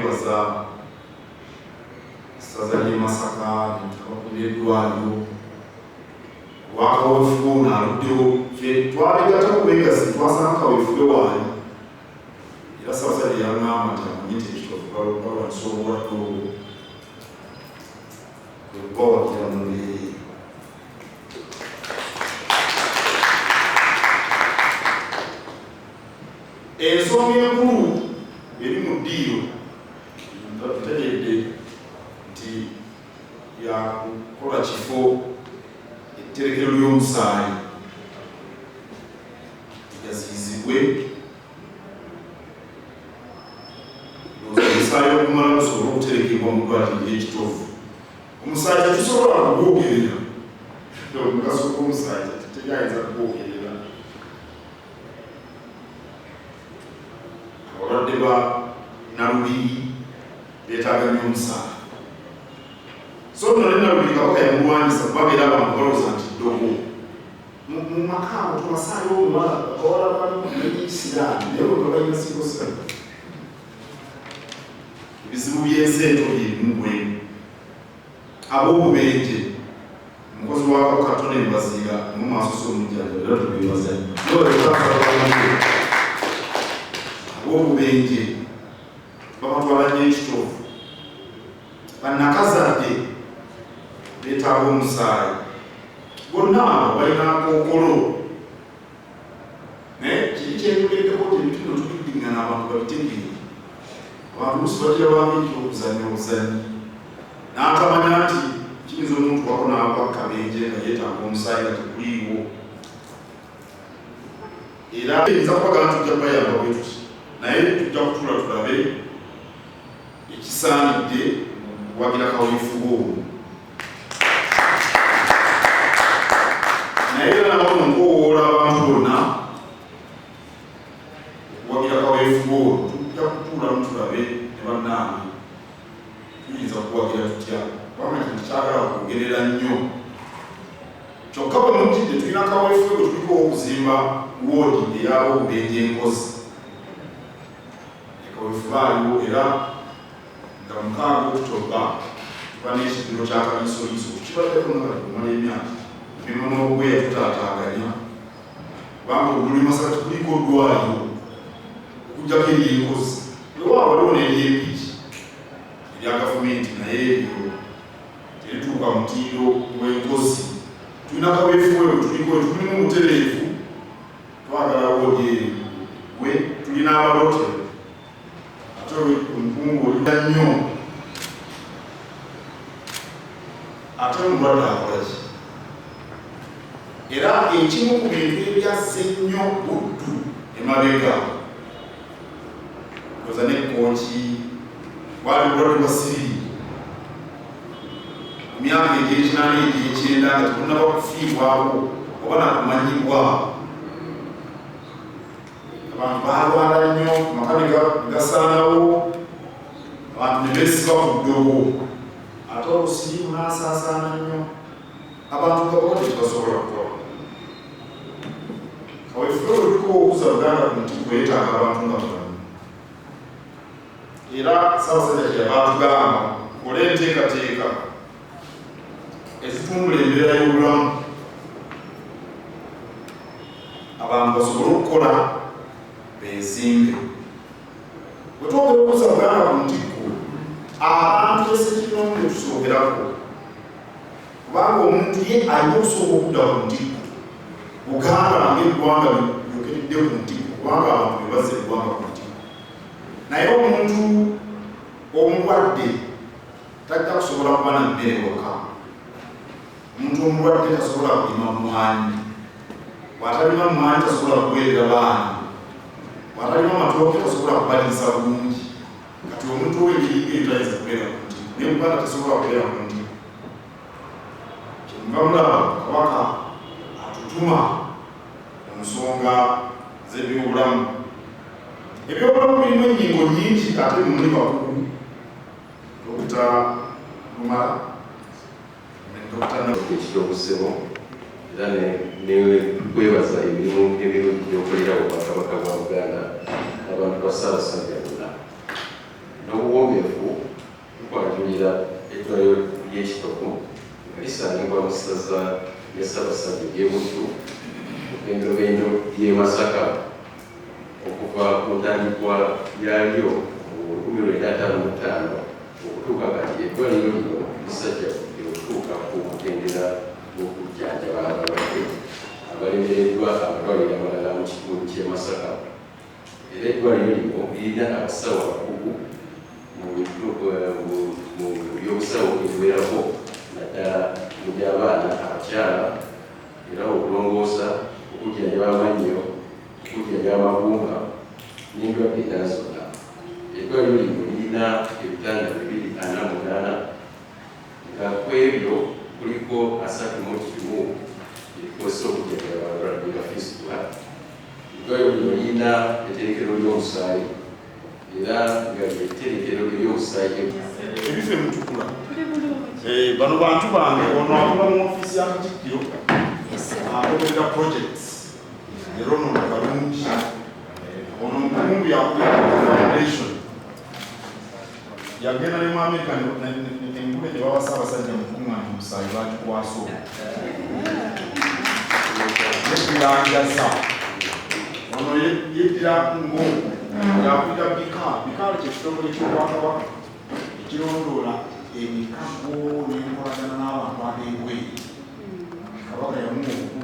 okwebaza essaza ly'e Masaka ne Eddwaliiro obwakabaka n'aluddewo twabigatta kubegasi twasanga kaweefube waali era Ssaabasajja yaŋŋamba nti amanyi nti Kitovu balwanisa obulwadde obwo kwebawakira mu mbeera ensonga enkulu eri mu ddiiro ntegedde nti yakukola kifo etterekero ly'omusaayi ligaziyizibwe omusaayi okumala gusobola okuterekebwa mu ddwaliro ly'Ekitovu. Omusaayi tetusobola kugwogerera, omugaso gw'omusaayi tegayinza kugwogerera. Abalwadde ba Nalubiri beetaaga nnyo omusaayi. So nno ne Nalubiri Kabaka yamulwanyisa kuba beera abantu balowooza nti ddogo mu maka awo tubasaayo omuwala abawala bali n'ekisiraani naye bwe balina sikosira ebizibu by'ensento byerimu bwemu. Ab'obubenje omukozi wa Kabaka Tone Mbaziira mu maaso s'omujjanjabi era tubeebaza nnyo. Ab'obubenje babatwala nnyo Ekitovu, bannakazadde beetaaga omusaayi, bonna abo balina nkookolo naye kiri kyenyogeddeko ebituno tubiddingana abantu babitegeere. Abantu busi batera bamiki okuzannya obuzannyi n'atamanya nti kiyinza omuntu wako n'ava kabenje nga yeetaaga omusaayi nga tekuliiwo. Era eyinza kubagana tujja kubayamba bwe tuti naye tujja kutuula tulabe ekisaanidde okuwagira kaweefube obwo. Naye era nabo nkowoola abantu bonna okuwagira kaweefube obwo tujja kutuulamu tulabe ne bannaabwe tuyinza kuwagira tutya kubanga kintu kyagala okwogerera nnyo. Kyokka bwe mutidde tulina kaweefube bwe tuliko okuzimba woodi ey'ab'obubenje enkozi. Kaweefube aliwo era nga 6 Oktoba tuba n'ekiragiro kya kaliisoliiso tukibaddeko nga kumala emyaka emirimu n'obugweya tutaataaganya kubanga Eddwaliiro Masaka tekuliko ddwaliro okuggyako ery'enkozi. Weewaawo waliwo n'ery'empiki erya gavumenti naye eryo terituuka mutindo gw'enkozi. Tulina kaweefube bwe tuliko tulimu obutereevu twagala woodi we tulina abalote ate omukungu olida nnyo ate omulwadde akolaki. Era ekimu ku bintu ebyazze nnyo Buddu emabega oza n'ekkooti wali bulwadde bwa siriimu mu myaka egy'ekinaana egy'ekyenda nga tebunnaba kufiibwako oba nakumanyibwa. Abantu balwala nnyo, amaka ne gasaanawo, abantu ne beesiba ku ddogo ate olusiriimu n'asaasaana nnyo. Abantu gabalwadde tebasobola kukola. Kaweefube bwe tuliko okuza Buganda ku ntikko yeetaaga abantu nga balamu. Era Ssaabasajja kye yabaatugamba kole enteekateeka ezitumbula embeera y'obulamu abantu basobole okukola beezimbe. Bwe twogera okuza Buganda ku ntikko abantu esekirungi tusookerako kubanga omuntu ye alina okusooka okudda ku ntikko. Buganda ng'eggwanga lyokeredde ku ntikko kubanga abantu be bazza eggwanga ku ntikko. Naye omuntu omulwadde tajja kusobola kuba na mmere waka. Omuntu omulwadde tasobola kulima mmwanyi, bw'atalima mmwanyi tasobola kuweerera baana, bw'atalima matooke tasobola kubaliisa bulungi. Kati omuntu ow'engeri ng'eyo tayinza kubeera ku ntikko, naye Buganda tasobola kubeera ku ntikko. Kyenva mulaba Kabaka atutuma mu nsonga z'ebyobulamu. Ebyobulamu birimu ennyingo nnyingi ate muli bakulu Dr. Lumala ne Dr. Ekyobuzibu era nekwebaza emirimu by'okulira obwakabaka bwa Buganda abantu ba Ssaabasajja bonna n'obuwoomi okukulira eddwaliro ly'Ekitovu nga lisangibwa mu ssaza lya Ssaabasajja ery'e Buddu mu bendobendo ly'e Masaka okuva ku ntandikwa yaalyo mu 1955 okutuuka kati eddwaliro lino lisajjavudde okutuuka ku mutendera gw'okujjanjaba abalwadde abalemereddwa amalwaliro amalala mu kitundu ky'e Masaka. Era eddwaliro lino lirina abasawo abakugu mu byobusawo ebiwerako naddala mu by'abaana abakyala era okulongoosa okujjanjaba amannyo okujjanjaba amagumba n'endwadde endala zonna. Eddwaliro lino lirina ebitanda 248 nga ku ebyo kuliko 31 ebikozesa okujjanjaba abalwadde ba fistula. Eddwaliro lino lirina etterekero ly'omusaayi era nga lyetterekero ly'omusaayi ebife mutukula bano bantu bange ono akola mu ofiisi ya Katikkiro akomerera projects era ono kalungi ono mukumbi yakulira foundation yagenda ne mu Amerika enkule gye bawa Ssaabasajja mukuŋŋaanya omusaayi bagikwasa yekiranjaza ono yeddira ngo yakulira bikaalo kyekitongole ky'obwakabaka ekirondoola emikago n'enkolagana n'abantu ab'ebweru. Kabaka yamuwa